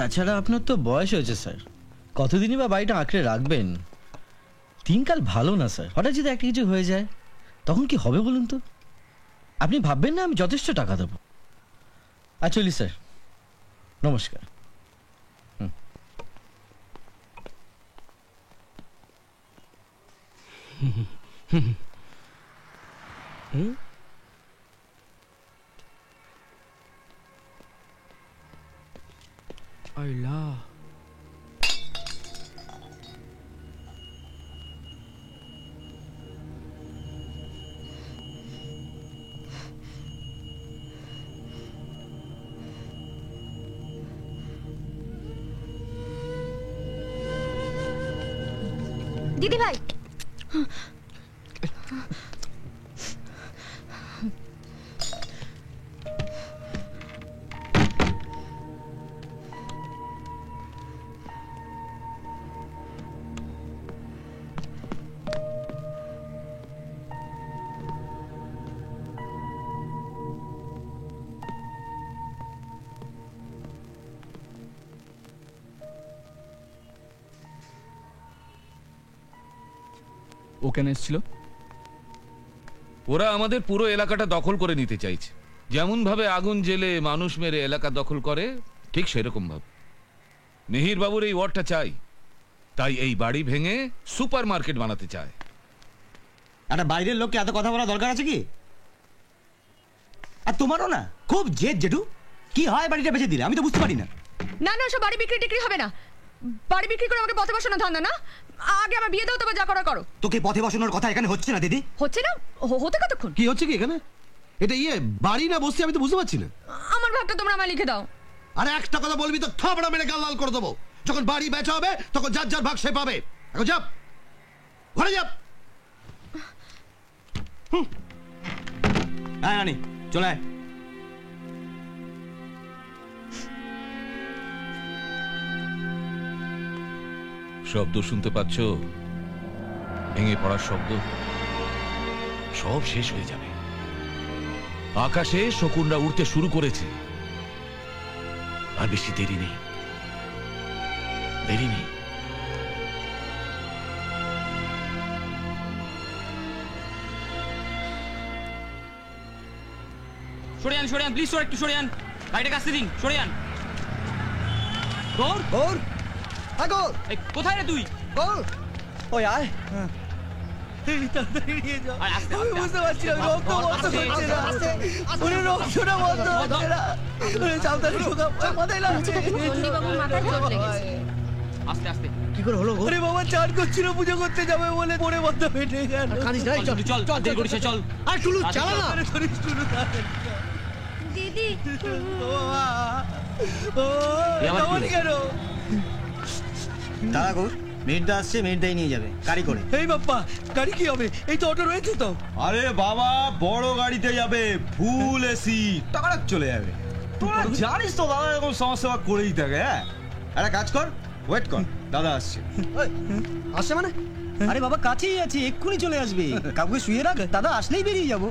তাছাড়া আপনার তো বয়স হয়েছে স্যার, কতদিনই বা বাড়িটা আঁকড়ে রাখবেন? দিনকাল ভালো না স্যার, হঠাৎ যদি একটা কিছু হয়ে যায় তখন কি হবে বলুন তো? আপনি ভাববেন না আমি যথেষ্ট টাকা দেবো। চলি স্যার, নমস্কার। আল্লাহ, দিদি ভাই, ও কেন এসেছিল? ওরা আমাদের পুরো এলাকাটা দখল করে নিতে চাইছে। যেমন ভাবে আগুন জেলে মানুষ মেরে এলাকা দখল করে, ঠিক সেরকম ভাবে মিহির বাবুর এই ওয়ার্ডটা চাই। তাই এই বাড়ি ভেঙে সুপার মার্কেট বানাতে চায়। একটা বাইরের লোককে এত কথা বলা দরকার আছে কি? আর তোমারও না খুব জেদ জেঠু। কি হয় বাড়িটা বেঁচে দিলে? আমি তো বুঝতে পারি না। না না, ওসব বাড়ি বিক্রি টিক্রি হবে না। বাড়ি বিক্রি করে আমাকে পথে বসানো ধান্দা না। আগে আমার বিয়ে দাও, তবে যা করার করো। তোকে পথে বসানোর কথা এখানে হচ্ছে না দিদি। হচ্ছে না? হতে কতক্ষণ? কি হচ্ছে কি এখানে? এটা বাড়ি না বসছি আমি তো বুঝতে পারছি না। আমার ভাগটা তোমরা আমার লিখে দাও। আরে একটা কথা বলবি তো থাবড়া মেরে গাল লাল করে দেবো। যখন বাড়ি বেচা হবে তখন যার যার ভাগ সে পাবে। এখন যাপ, ঘরে যাপ। হ্যাঁ রানী, চলে আয়। শব্দ শুনতে পাচ্ছ? ভেঙে পড়ার শব্দ। সব শেষ হয়ে যাবে। আকাশে শকুনরা উড়তে শুরু করেছে। আর বেশি দেরি নেই, দেরি নেই। সরিয়ান সরিয়ান প্লিজ, একটু সরিয়ান, গাড়িটা কাছে দিন, সরিয়ান। তোর ওর আগো কোথায় রে তুই? ওই আয়। বুঝতে পারছি না, রক্ত বন্ধ হচ্ছে না, রক্তটা বন্ধ হচ্ছে না। সাবধানে ঢোকা, মাথায় লাগছে। চণ্ডীবাবুর মাথায় চোট লেগেছে। আস্তে আস্তে। কি করে হলো গো? আরে বাবা, চান করছিল, পুজো করতে যাবে বলে পরে মাথা ফেটে গেল। কাঁদিস না, চল চল চল, দেরি করিস না, চল। আর টুলু চালা না। দিদি কেন? দাদা গো, মেয়েটা আসছে, মেয়েটাই নিয়ে যাবে গাড়ি করে। এই বাপ্পা, গাড়ি কি হবে? এই তো অটো রয়েছে তো। আরে বাবা, বড় গাড়িতে যাবে, ফুল এসি, টাকা চলে যাবে। তোরা জানিস তো দাদা এরকম সমস্যা করেই থাকে। হ্যাঁ, একটা কাজ কর, ওয়েট কর, দাদা আসছে। আসছে মানে? আরে বাবা, কাছেই আছে, এক্ষুনি চলে আসবে। কাউকে শুয়ে রাখ, দাদা আসলেই বেরিয়ে যাবো।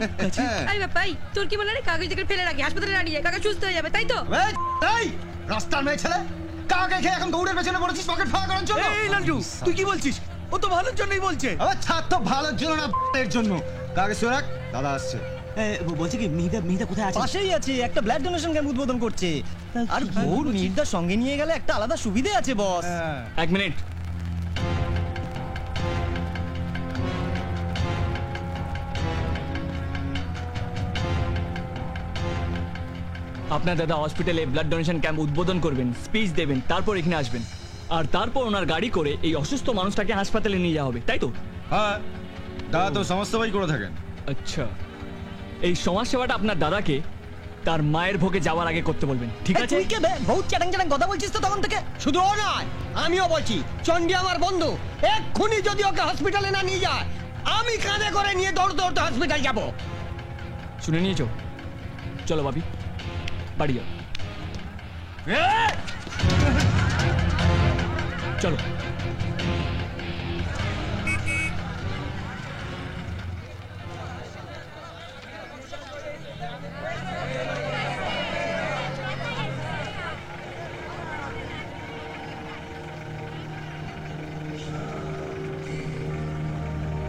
আরে বাপ্পাই, তোর কি বলে রে? কাগজ দেখে ফেলে রাখি, হাসপাতালে না নিয়ে কাকা সুস্থ হয়ে যাবে, তাই তো? এই রাস্তার মেয়ে ছেলে, কাকে খেয়ে এখন গৌড়ের পেছনে পড়েছিস পকেট ফাঁকা করার জন্য? এই লালটু, তুই কি বলছিস? ও তো ভালোর জন্যই বলছে। আবার ছাড় তো, ভালোর জন্য না এর জন্য। কাকে শুয়ে রাখ, দাদা আসছে। বলছি কি, মিহিদা কোথায় আছে? পাশেই আছে, একটা ব্লাড ডোনেশন ক্যাম্প উদ্বোধন করছে। আর গৌড় মিহিদার সঙ্গে নিয়ে গেলে একটা আলাদা সুবিধে আছে বস। এক মিনিট। আপনার দাদা হসপিটালে ব্লাড ডোনেশন ক্যাম্প উদ্বোধন করবেন, স্পিচ দেবেন, তারপর এখানে আসবেন। আর তারপর ওনার গাড়ি করে এই অসুস্থ মানুষটাকে হাসপাতালে নিয়ে যাওয়া হবে, তাই তো? হ্যাঁ, দাদা তো সমস্তই করে থাকেন। আচ্ছা, এই সমাজ সেবাটা আপনার দাদাকে তার মায়ের ভোগে যাওয়ার আগে করতে বলবেন, ঠিক আছে? তুই কে বে? বহুত চ্যাটাং চ্যাটাং কথা বলছিস তো তখন থেকে। শুধু ও নয়, আমিও বলছি, চন্ডী আমার বন্ধু। এক্ষুনি যদি ওকে হসপিটালে না নিয়ে যায়, আমি কাঁধে করে নিয়ে দৌড় দৌড়তে হসপিটাল যাবো। শুনে নিয়েছো? চলো ভাবি, বাড়ি যাও। চলো।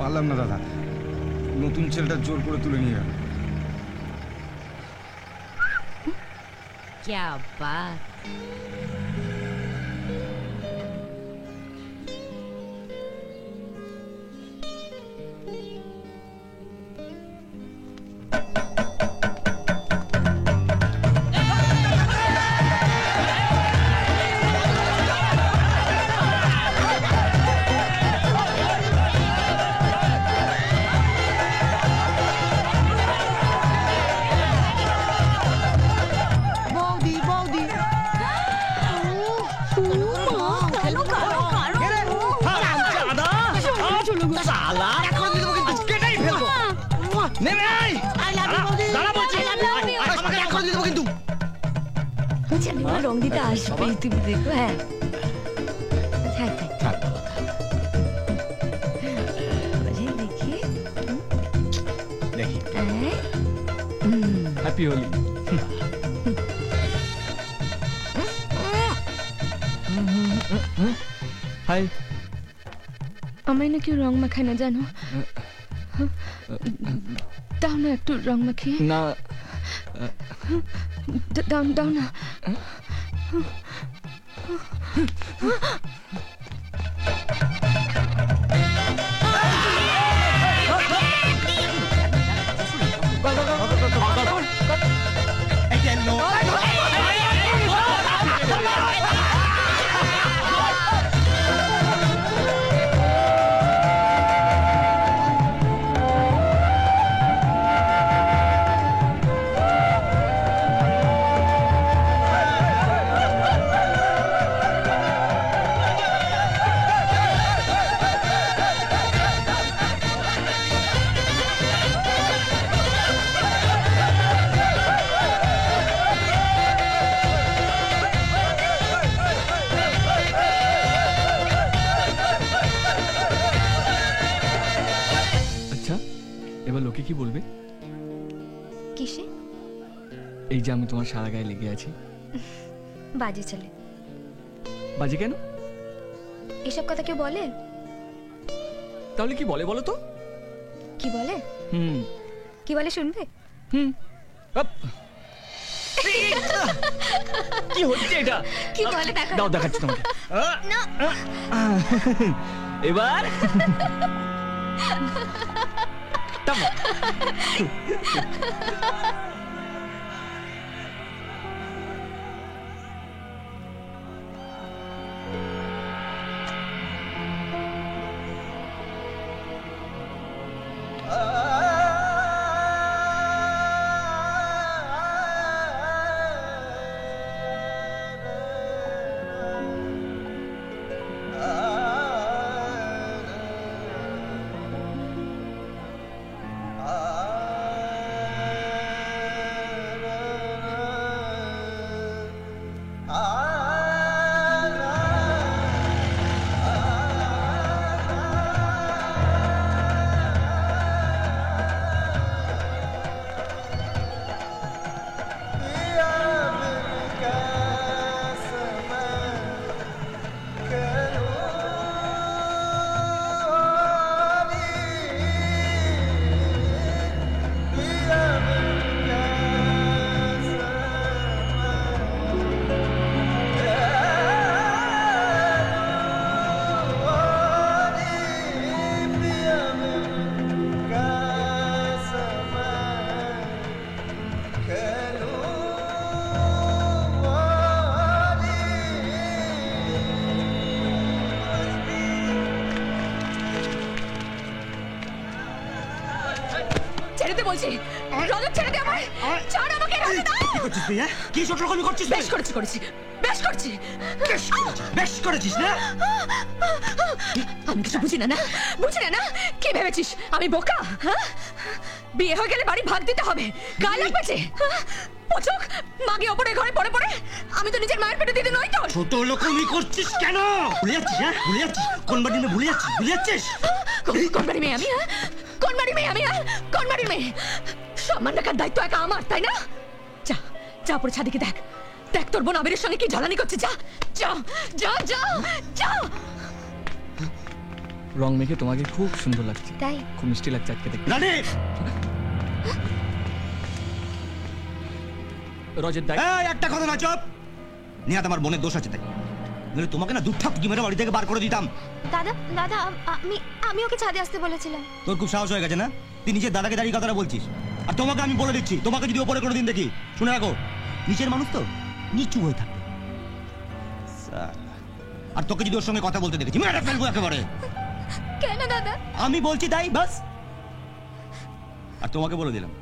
পারলাম না দাদা, নতুন ছেলেটা জোর করে তুলে নিয়ে গেল। क्या बात। বৌদি বৌদি রং দিতে আসবে তুমি দেখো। হ্যাঁ দেখি দেখি হ্যাপি হোলি। হাই। আমায় না কেউ রং মাখায় না জানো, দাও না একটু রং মাখিয়ে, না দাও দাও না। আচ্ছা, এবার লোকে কি বলবে কিসে? এই যে আমি তোমার সারা গায়ে লেগে আছি? বাজে ছেলে, বাজে কেন? এসব কথা কেউ বলে? তাহলে কি বলে বলো তো? কি বলে? হুম কি বলে শুনবে? হুম আপ। কি হচ্ছে এটা? কি বলে দেখো। দাও দেখাচ্ছি তোমাকে। এবার থামো। ছেড়ে দে বলছি, রজত ছেড়ে দে আমায়, ছাড় আমাকে, রজত দাও। কি করছিস তুই? কি ছোট রকমই করছিস? বেশ করেছি বেশ করছি। বেশ করেছিস না? আমি কিছু বুঝি না কি ভেবেছিস আমি বোকা? হ্যাঁ, বিয়ে হয়ে গেলে বাড়ি ভাগ দিতে হবে, গায়ে লাগবে। পোচক মাগে ওপরে ঘরে পড়ে পড়ে, আমি তো নিজের মায়ের পেটে দিতে নই তো। ছোট রকমই করছিস কেন? ভুলে যাচ্ছিস? হ্যাঁ ভুলে যাচ্ছিস? কোন বাড়ির মেয়ে ভুলে যাচ্ছিস? কোন বাড়ির মেয়ে আমি? কোন বাড়ির মেয়ে আমি? কোন বাড়ির মেয়ে? সম্মান রাখার দায়িত্ব একা আমার, তাই না? যা যা পরে ছাদিকে দেখ তোর বোন আবিরের সঙ্গে কি জ্বালানি করছে। যা যা যা যা যা। রং মেখে তোমাকে খুব সুন্দর লাগছে, তাই খুব মিষ্টি লাগছে আজকে দেখতে। রানী রজত দাই, এই একটা কথা না, চুপ। নিহাত আমার বোনের দোষ আছে তাই, নইলে তোমাকে না দু ঠাপকি মেরে বাড়ি থেকে বার করে দিতাম। দাদা দাদা আমি ওকে ছাদে আসতে বলেছিলাম। তোর খুব সাহস হয়ে গেছে না, তুই নিজের দাদাকে দাঁড়িয়ে কথাটা বলছিস। আর তোমাকে আমি বলে দিচ্ছি, তোমাকে যদি ওপরে কোনো দিন দেখি, শুনে রাখো, নিচের মানুষ তো নিচু হয়ে থাকবে। আর তোকে যদি ওর সঙ্গে কথা বলতে দেখেছি মেরে ফেলবো একেবারে। কেন দাদা? আমি বলছি তাই বাস। আর তোমাকে বলে দিলাম,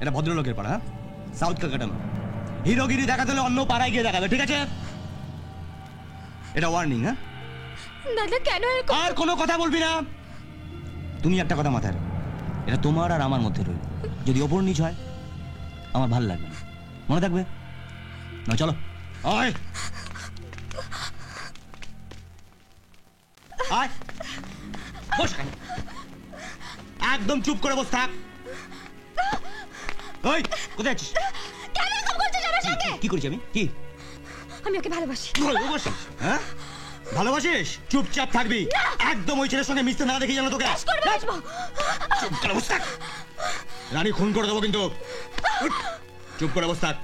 এটা ভদ্রলোকের পাড়া, হ্যাঁ, সাউথ ক্যালকাটা না। হিরোগিরি দেখাতে হলে অন্য পাড়ায় গিয়ে দেখাবে, ঠিক আছে? এটা ওয়ার্নিং। হ্যাঁ, দাদা কেন এরকম? আর কোনো কথা বলবি না। তুমি একটা কথা মাথায় রাখো, এটা তোমার আর আমার মধ্যে রইল। যদি ওপর নিচ হয় আমার ভালো লাগবে না, মনে থাকবে না? চলো আয় আয়, বস। একদম চুপ করে বস থাক। ওই কোথায় আছিস? কেন এরকম করছিস আমার সঙ্গে? কি করেছি আমি? কি আমি ওকে ভালোবাসি। ভালোবাসিস? হ্যাঁ, ভালোবাসিস? চুপচাপ থাকবি, একদম ওই ছেলের সঙ্গে মিশতে না দেখি জানো তোকে। বেশ করবে আসবো। চুপ করে বস থাক, রানী খুন করে দেবো কিন্তু। উঠ, চুপ করে বস থাক।